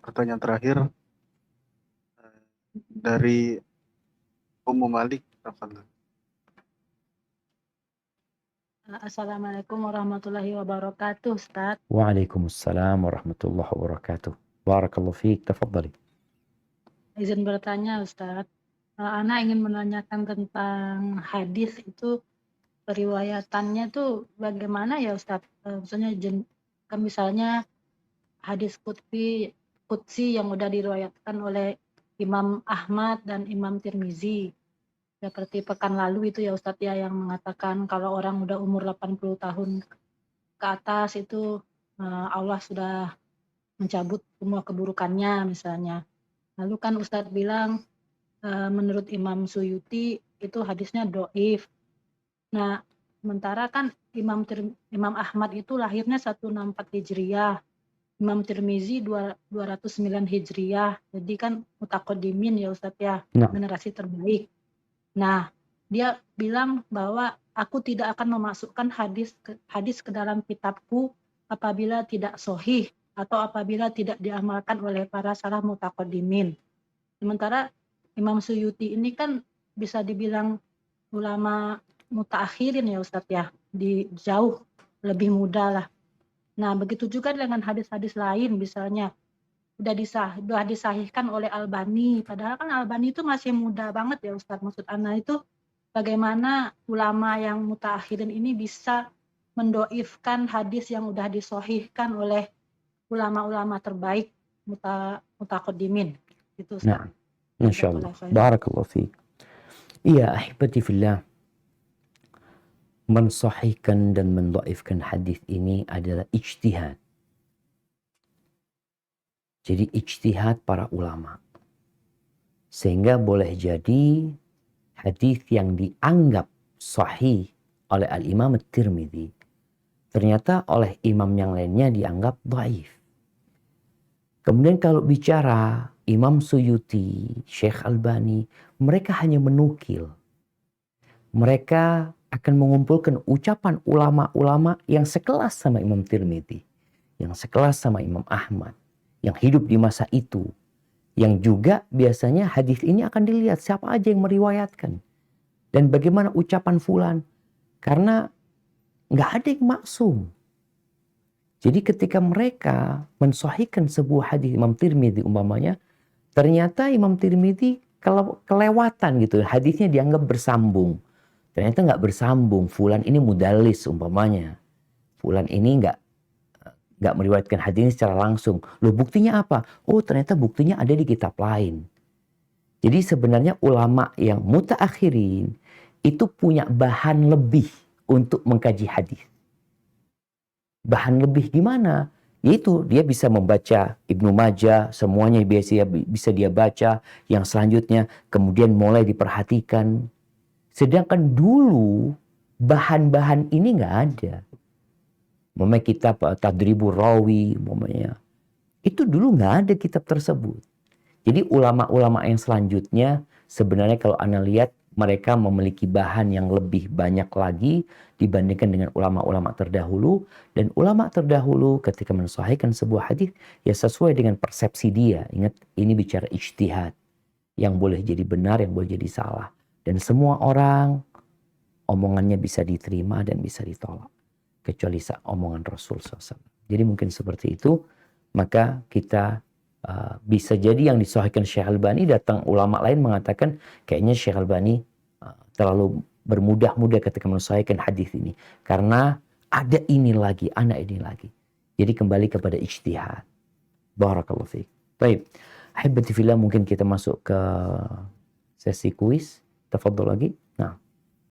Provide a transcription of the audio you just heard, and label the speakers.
Speaker 1: Pertanyaan terakhir dari Ummu Malik. Tafadhal.
Speaker 2: Assalamualaikum warahmatullahi wabarakatuh, Ustaz.
Speaker 3: Waalaikumsalam warahmatullahi wabarakatuh. Barakallahu fiik, tafadhali.
Speaker 2: Izin bertanya, Ustaz. Ana ingin menanyakan tentang hadis itu, periwayatannya tuh bagaimana ya, Ustaz? Maksudnya kan misalnya hadis qudsi yang udah diriwayatkan oleh Imam Ahmad dan Imam Tirmizi. Seperti pekan lalu itu ya Ustadz ya, yang mengatakan kalau orang udah umur 80 tahun ke atas itu Allah sudah mencabut semua keburukannya misalnya. Lalu kan Ustadz bilang menurut Imam Suyuti itu hadisnya doif. Nah, sementara kan Imam Ahmad itu lahirnya 164 Hijriah, Imam Tirmizi 209 Hijriah. Jadi kan mutaqaddimin ya Ustadz ya, generasi terbaik. Nah, dia bilang bahwa aku tidak akan memasukkan hadis ke dalam kitabku apabila tidak sahih atau apabila tidak diamalkan oleh para salaf mutaqaddimin. Sementara Imam Suyuti ini kan bisa dibilang ulama mutaakhirin ya Ustadz ya, di jauh lebih muda lah. Nah, begitu juga dengan hadis-hadis lain misalnya udah disahihkan oleh Albani, padahal kan Albani itu masih muda banget ya Ustadz. Maksud Ana itu bagaimana ulama yang mutaakhirin ini bisa mendoifkan hadis yang udah disahihkan oleh ulama-ulama terbaik mutaqaddimin itu Ustadz.
Speaker 3: Nah, insyaallah. Barakallahu fiik. Iya, ahibati fillah. Mensahihkan dan mendoifkan hadis ini adalah ijtihad. Jadi ijtihad para ulama. Sehingga boleh jadi hadis yang dianggap sahih oleh Al-Imam At-Tirmidzi ternyata oleh imam yang lainnya dianggap dhaif. Kemudian kalau bicara Imam Suyuti, Syekh Albani, mereka hanya menukil. Mereka akan mengumpulkan ucapan ulama-ulama yang sekelas sama Imam Tirmidzi, yang sekelas sama Imam Ahmad, yang hidup di masa itu, yang juga biasanya hadis ini akan dilihat siapa aja yang meriwayatkan dan bagaimana ucapan fulan, karena nggak ada yang maksum. Jadi ketika mereka mensahihkan sebuah hadis Imam Tirmidzi umpamanya, ternyata Imam Tirmidzi kalau kelewatan gitu, hadisnya dianggap bersambung, ternyata nggak bersambung. Fulan ini mudallis umpamanya, fulan ini nggak meriwayatkan hadis ini secara langsung. Loh, buktinya apa? Oh, ternyata buktinya ada di kitab lain. Jadi sebenarnya ulama yang mutaakhirin itu punya bahan lebih untuk mengkaji hadis. Bahan lebih gimana? Yaitu dia bisa membaca Ibnu Majah, semuanya bisa dia baca. Yang selanjutnya kemudian mulai diperhatikan. Sedangkan dulu bahan-bahan ini nggak ada. Memang kitab Tadribur Rawi, itu dulu nggak ada kitab tersebut. Jadi ulama-ulama yang selanjutnya sebenarnya kalau Anda lihat mereka memiliki bahan yang lebih banyak lagi dibandingkan dengan ulama-ulama terdahulu. Dan ulama terdahulu ketika mensahihkan sebuah hadis ya sesuai dengan persepsi dia. Ingat, ini bicara ijtihad. Yang boleh jadi benar, yang boleh jadi salah. Dan semua orang omongannya bisa diterima dan bisa ditolak. Kecuali omongan Rasul SAW. Jadi mungkin seperti itu. Maka kita bisa jadi yang disahihkan Syekh Albani, datang ulama lain mengatakan kayaknya Syekh Albani terlalu bermudah-mudah ketika mensahihkan hadis ini. Karena ada ini lagi, ada ini lagi. Jadi kembali kepada ijtihad. Barakallahu fiik. Baik. Ahibati fillah, mungkin kita masuk ke sesi kuis. Tafadhol lagi. Nah.